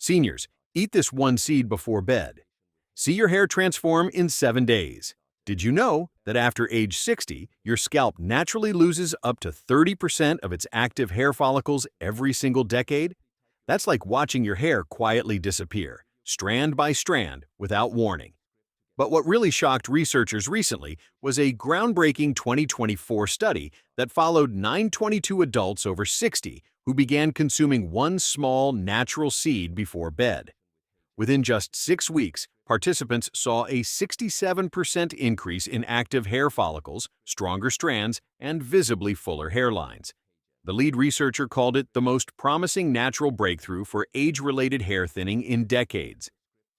Seniors, eat this one seed before bed. See your hair transform in 7 days. Did you know that after age 60, your scalp naturally loses up to 30% of its active hair follicles every single decade? That's like watching your hair quietly disappear, strand by strand, without warning. But what really shocked researchers recently was a groundbreaking 2024 study that followed 922 adults over 60 who began consuming one small natural seed before bed. Within just 6 weeks, participants saw a 67% increase in active hair follicles, stronger strands, and visibly fuller hairlines. The lead researcher called it the most promising natural breakthrough for age-related hair thinning in decades.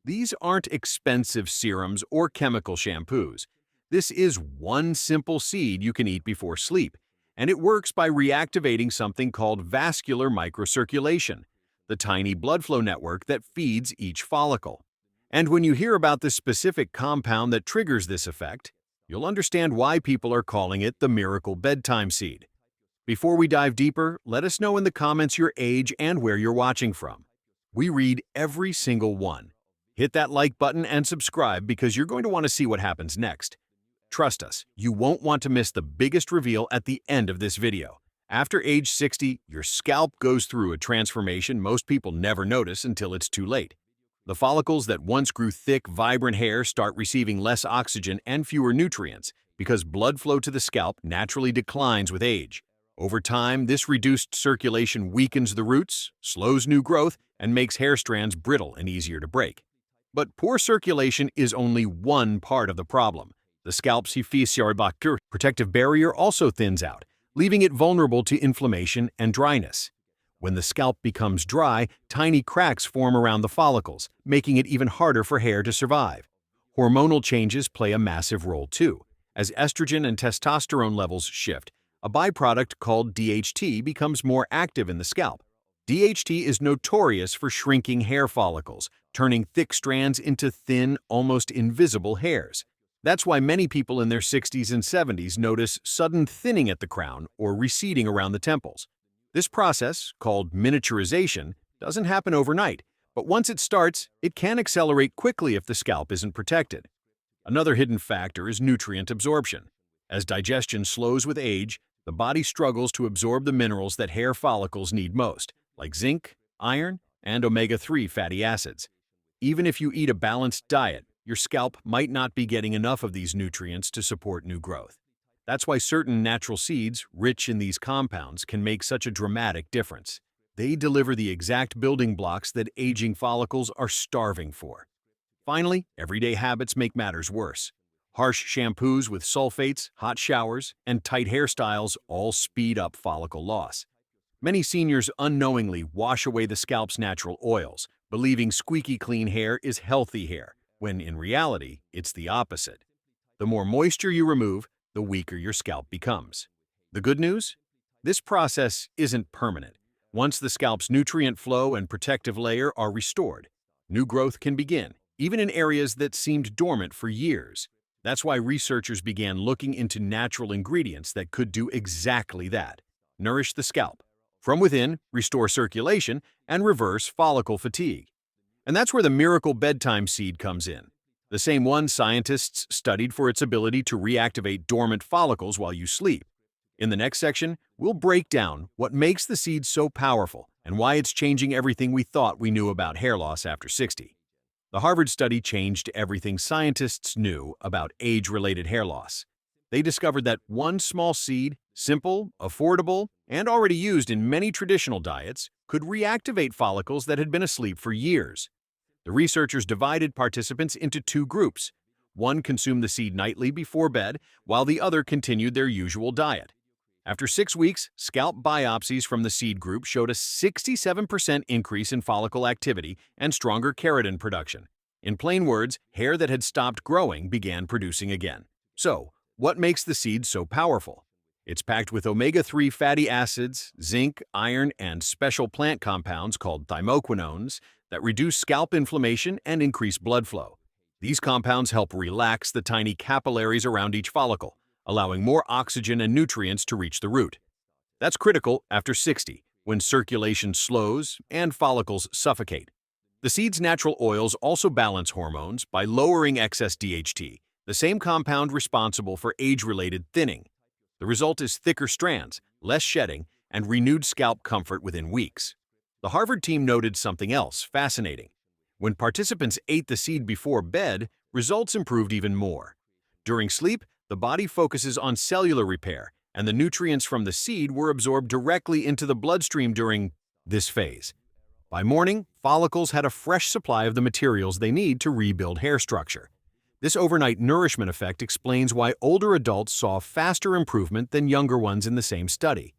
These aren't expensive serums or chemical shampoos. This is one simple seed you can eat before sleep, and it works by reactivating something called vascular microcirculation, the tiny blood flow network that feeds each follicle. And when you hear about the specific compound that triggers this effect, you'll understand why people are calling it the miracle bedtime seed. Before we dive deeper, let us know in the comments your age and where you're watching from. We read every single one. Hit that like button and subscribe because you're going to want to see what happens next. Trust us, you won't want to miss the biggest reveal at the end of this video. After age 60, your scalp goes through a transformation most people never notice until it's too late. The follicles that once grew thick, vibrant hair start receiving less oxygen and fewer nutrients because blood flow to the scalp naturally declines with age. Over time, this reduced circulation weakens the roots, slows new growth, and makes hair strands brittle and easier to break. But poor circulation is only one part of the problem. The scalp's fasciobacter protective barrier also thins out, leaving it vulnerable to inflammation and dryness. When the scalp becomes dry, tiny cracks form around the follicles, making it even harder for hair to survive. Hormonal changes play a massive role too. As estrogen and testosterone levels shift, a byproduct called DHT becomes more active in the scalp. DHT is notorious for shrinking hair follicles, turning thick strands into thin, almost invisible hairs. That's why many people in their 60s and 70s notice sudden thinning at the crown or receding around the temples. This process, called miniaturization, doesn't happen overnight, but once it starts, it can accelerate quickly if the scalp isn't protected. Another hidden factor is nutrient absorption. As digestion slows with age, the body struggles to absorb the minerals that hair follicles need most, like zinc, iron, and omega-3 fatty acids. Even if you eat a balanced diet, your scalp might not be getting enough of these nutrients to support new growth. That's why certain natural seeds, rich in these compounds, can make such a dramatic difference. They deliver the exact building blocks that aging follicles are starving for. Finally, everyday habits make matters worse. Harsh shampoos with sulfates, hot showers, and tight hairstyles all speed up follicle loss. Many seniors unknowingly wash away the scalp's natural oils, believing squeaky clean hair is healthy hair, when in reality, it's the opposite. The more moisture you remove, the weaker your scalp becomes. The good news? This process isn't permanent. Once the scalp's nutrient flow and protective layer are restored, new growth can begin, even in areas that seemed dormant for years. That's why researchers began looking into natural ingredients that could do exactly that: nourish the scalp from within, restore circulation, and reverse follicle fatigue. And that's where the miracle bedtime seed comes in. The same one scientists studied for its ability to reactivate dormant follicles while you sleep. In the next section, we'll break down what makes the seed so powerful and why it's changing everything we thought we knew about hair loss after 60. The Harvard study changed everything scientists knew about age-related hair loss. They discovered that one small seed, simple, affordable, and already used in many traditional diets, could reactivate follicles that had been asleep for years. The researchers divided participants into two groups. One consumed the seed nightly before bed, while the other continued their usual diet. After 6 weeks, scalp biopsies from the seed group showed a 67% increase in follicle activity and stronger keratin production. In plain words, hair that had stopped growing began producing again. So, what makes the seed so powerful? It's packed with omega-3 fatty acids, zinc, iron, and special plant compounds called thymoquinones that reduce scalp inflammation and increase blood flow. These compounds help relax the tiny capillaries around each follicle, allowing more oxygen and nutrients to reach the root. That's critical after 60, when circulation slows and follicles suffocate. The seed's natural oils also balance hormones by lowering excess DHT, the same compound responsible for age-related thinning. The result is thicker strands, less shedding, and renewed scalp comfort within weeks. The Harvard team noted something else fascinating. When participants ate the seed before bed, results improved even more. During sleep, the body focuses on cellular repair, and the nutrients from the seed were absorbed directly into the bloodstream during this phase. By morning, follicles had a fresh supply of the materials they need to rebuild hair structure. This overnight nourishment effect explains why older adults saw faster improvement than younger ones in the same study.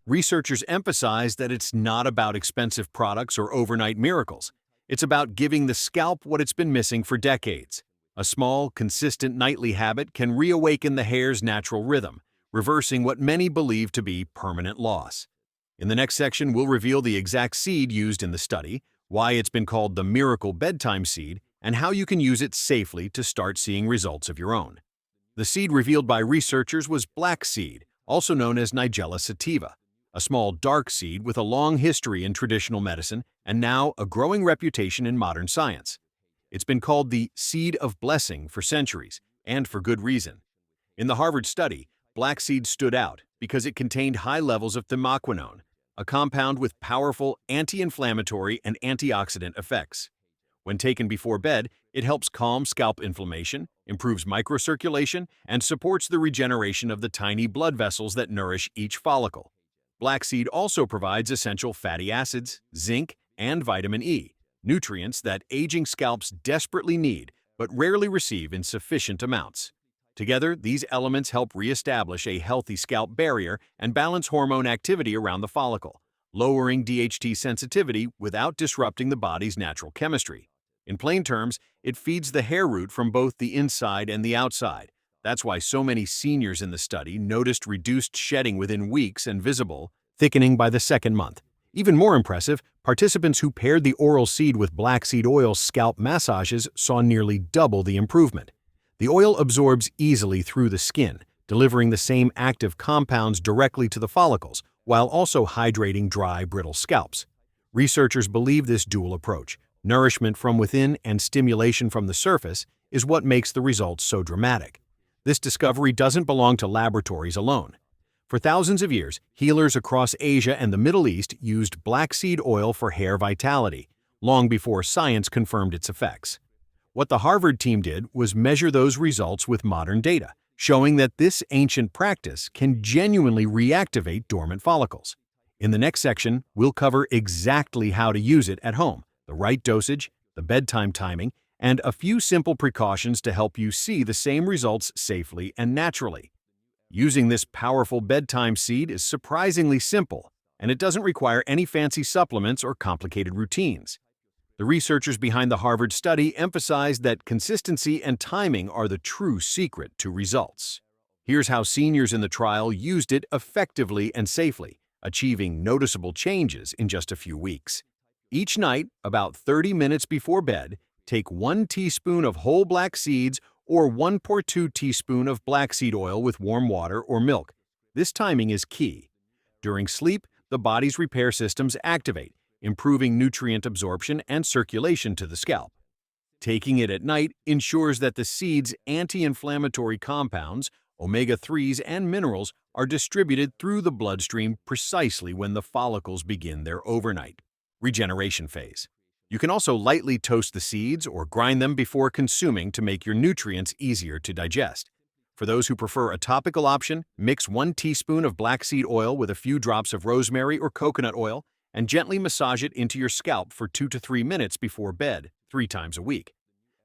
Researchers emphasize that it's not about expensive products or overnight miracles. It's about giving the scalp what it's been missing for decades. A small, consistent nightly habit can reawaken the hair's natural rhythm, reversing what many believe to be permanent loss. In the next section, we'll reveal the exact seed used in the study, why it's been called the miracle bedtime seed, and how you can use it safely to start seeing results of your own. The seed revealed by researchers was black seed, also known as Nigella sativa, a small dark seed with a long history in traditional medicine and now a growing reputation in modern science. It's been called the seed of blessing for centuries, and for good reason. In the Harvard study, black seed stood out because it contained high levels of thimaquinone, a compound with powerful anti-inflammatory and antioxidant effects. When taken before bed, it helps calm scalp inflammation, improves microcirculation, and supports the regeneration of the tiny blood vessels that nourish each follicle. Black seed also provides essential fatty acids, zinc, and vitamin E, nutrients that aging scalps desperately need but rarely receive in sufficient amounts. Together, these elements help reestablish a healthy scalp barrier and balance hormone activity around the follicle, lowering DHT sensitivity without disrupting the body's natural chemistry. In plain terms, it feeds the hair root from both the inside and the outside. That's why so many seniors in the study noticed reduced shedding within weeks and visible thickening by the second month. Even more impressive, participants who paired the oral seed with black seed oil scalp massages saw nearly double the improvement. The oil absorbs easily through the skin, delivering the same active compounds directly to the follicles, while also hydrating dry, brittle scalps. Researchers believe this dual approach, nourishment from within and stimulation from the surface, is what makes the results so dramatic. This discovery doesn't belong to laboratories alone. For thousands of years, healers across Asia and the Middle East used black seed oil for hair vitality, long before science confirmed its effects. What the Harvard team did was measure those results with modern data, showing that this ancient practice can genuinely reactivate dormant follicles. In the next section, we'll cover exactly how to use it at home, the right dosage, the bedtime timing, and a few simple precautions to help you see the same results safely and naturally. Using this powerful bedtime seed is surprisingly simple, and it doesn't require any fancy supplements or complicated routines. The researchers behind the Harvard study emphasized that consistency and timing are the true secret to results. Here's how seniors in the trial used it effectively and safely, achieving noticeable changes in just a few weeks. Each night, about 30 minutes before bed, take 1 teaspoon of whole black seeds or 1.2 teaspoon of black seed oil with warm water or milk. This timing is key. During sleep, the body's repair systems activate, improving nutrient absorption and circulation to the scalp. Taking it at night ensures that the seed's anti-inflammatory compounds, omega-3s, and minerals are distributed through the bloodstream precisely when the follicles begin their overnight regeneration phase. You can also lightly toast the seeds or grind them before consuming to make your nutrients easier to digest. For those who prefer a topical option, mix 1 teaspoon of black seed oil with a few drops of rosemary or coconut oil and gently massage it into your scalp for 2 to 3 minutes before bed, 3 times a week.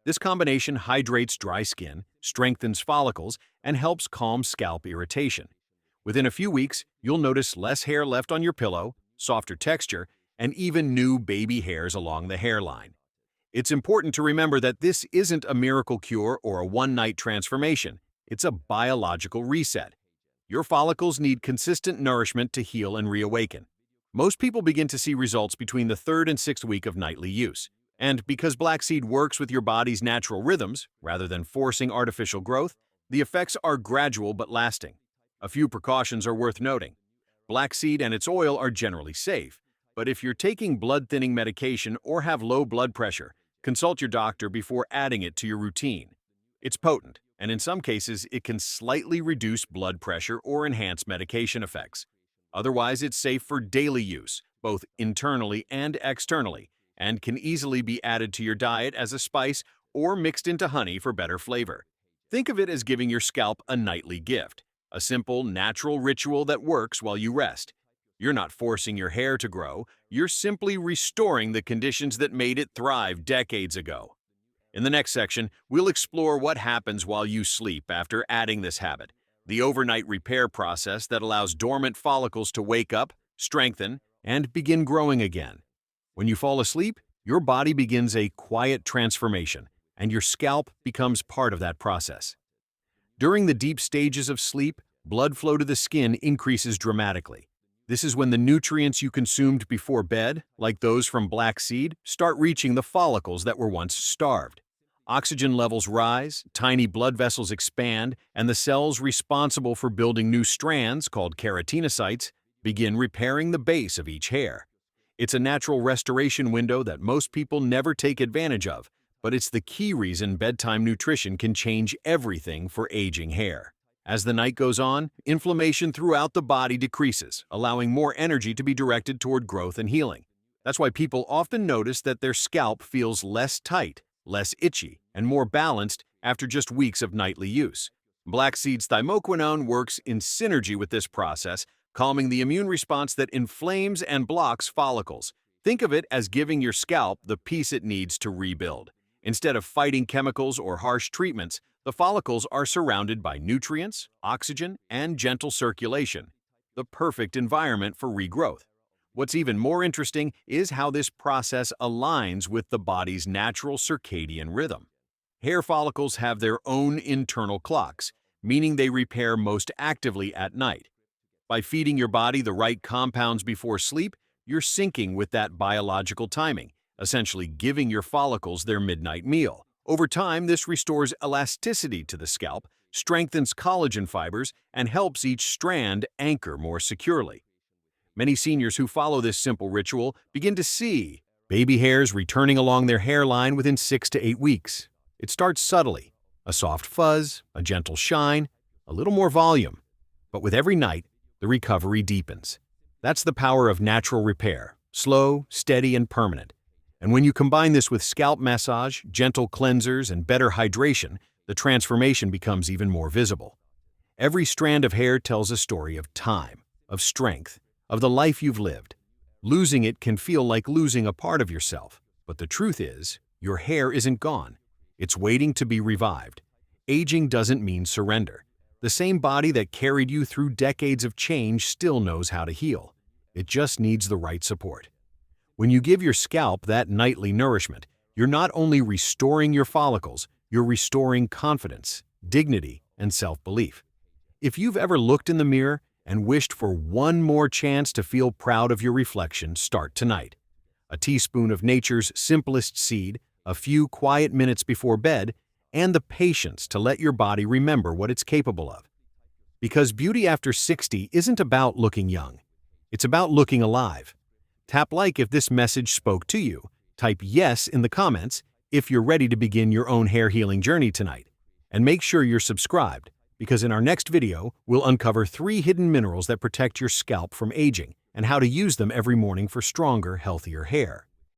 This combination hydrates dry skin, strengthens follicles, and helps calm scalp irritation. Within a few weeks, you'll notice less hair left on your pillow, softer texture, and even new baby hairs along the hairline. It's important to remember that this isn't a miracle cure or a one-night transformation. It's a biological reset. Your follicles need consistent nourishment to heal and reawaken. Most people begin to see results between the 3rd and 6th week of nightly use. And because black seed works with your body's natural rhythms, rather than forcing artificial growth, the effects are gradual but lasting. A few precautions are worth noting. Black seed and its oil are generally safe, But if you're taking blood-thinning medication or have low blood pressure, consult your doctor before adding it to your routine. It's potent, and in some cases, it can slightly reduce blood pressure or enhance medication effects. Otherwise, it's safe for daily use, both internally and externally, and can easily be added to your diet as a spice or mixed into honey for better flavor. Think of it as giving your scalp a nightly gift, a simple, natural ritual that works while you rest. You're not forcing your hair to grow, you're simply restoring the conditions that made it thrive decades ago. In the next section, we'll explore what happens while you sleep after adding this habit, the overnight repair process that allows dormant follicles to wake up, strengthen, and begin growing again. When you fall asleep, your body begins a quiet transformation, and your scalp becomes part of that process. During the deep stages of sleep, blood flow to the skin increases dramatically. This is when the nutrients you consumed before bed, like those from black seed, start reaching the follicles that were once starved. Oxygen levels rise, tiny blood vessels expand, and the cells responsible for building new strands, called keratinocytes, begin repairing the base of each hair. It's a natural restoration window that most people never take advantage of, but it's the key reason bedtime nutrition can change everything for aging hair. As the night goes on, inflammation throughout the body decreases, allowing more energy to be directed toward growth and healing. That's why people often notice that their scalp feels less tight, less itchy, and more balanced after just weeks of nightly use. Black seed's thymoquinone works in synergy with this process, calming the immune response that inflames and blocks follicles. Think of it as giving your scalp the peace it needs to rebuild. Instead of fighting chemicals or harsh treatments, the follicles are surrounded by nutrients, oxygen, and gentle circulation, the perfect environment for regrowth. What's even more interesting is how this process aligns with the body's natural circadian rhythm. Hair follicles have their own internal clocks, meaning they repair most actively at night. By feeding your body the right compounds before sleep, you're syncing with that biological timing, essentially giving your follicles their midnight meal. Over time, this restores elasticity to the scalp, strengthens collagen fibers, and helps each strand anchor more securely. Many seniors who follow this simple ritual begin to see baby hairs returning along their hairline within 6 to 8 weeks. It starts subtly, a soft fuzz, a gentle shine, a little more volume. But with every night, the recovery deepens. That's the power of natural repair, slow, steady, and permanent. And when you combine this with scalp massage, gentle cleansers, and better hydration, the transformation becomes even more visible. Every strand of hair tells a story of time, of strength, of the life you've lived. Losing it can feel like losing a part of yourself, but the truth is, your hair isn't gone. It's waiting to be revived. Aging doesn't mean surrender. The same body that carried you through decades of change still knows how to heal. It just needs the right support. When you give your scalp that nightly nourishment, you're not only restoring your follicles, you're restoring confidence, dignity, and self-belief. If you've ever looked in the mirror and wished for one more chance to feel proud of your reflection, start tonight. A teaspoon of nature's simplest seed, a few quiet minutes before bed, and the patience to let your body remember what it's capable of. Because beauty after 60 isn't about looking young. It's about looking alive. Tap like if this message spoke to you. Type yes in the comments if you're ready to begin your own hair healing journey tonight. And make sure you're subscribed, because in our next video, we'll uncover 3 hidden minerals that protect your scalp from aging and how to use them every morning for stronger, healthier hair.